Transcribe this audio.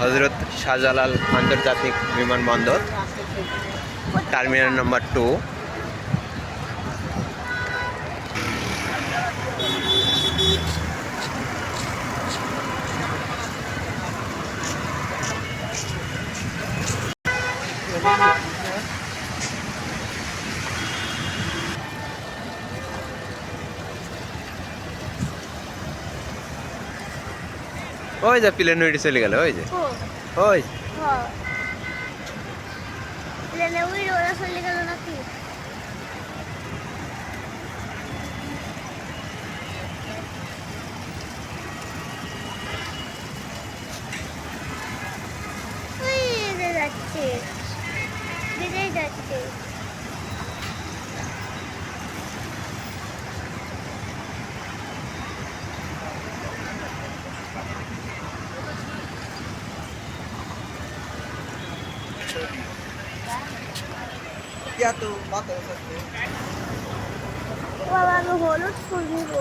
হজরত শাহজালাল আন্তর্জাতিক বিমানবন্দর, টার্মিনাল নাম্বার 2। ওই যে প্লেন উড়ে চলে গেল, ওই যে ওই প্লেনে উড়ে ওরা চলে গেল নাকি? ওই যে যাচ্ছে, বিদায় যাচ্ছে। বাবা আমি হলুদ ফুল দিব।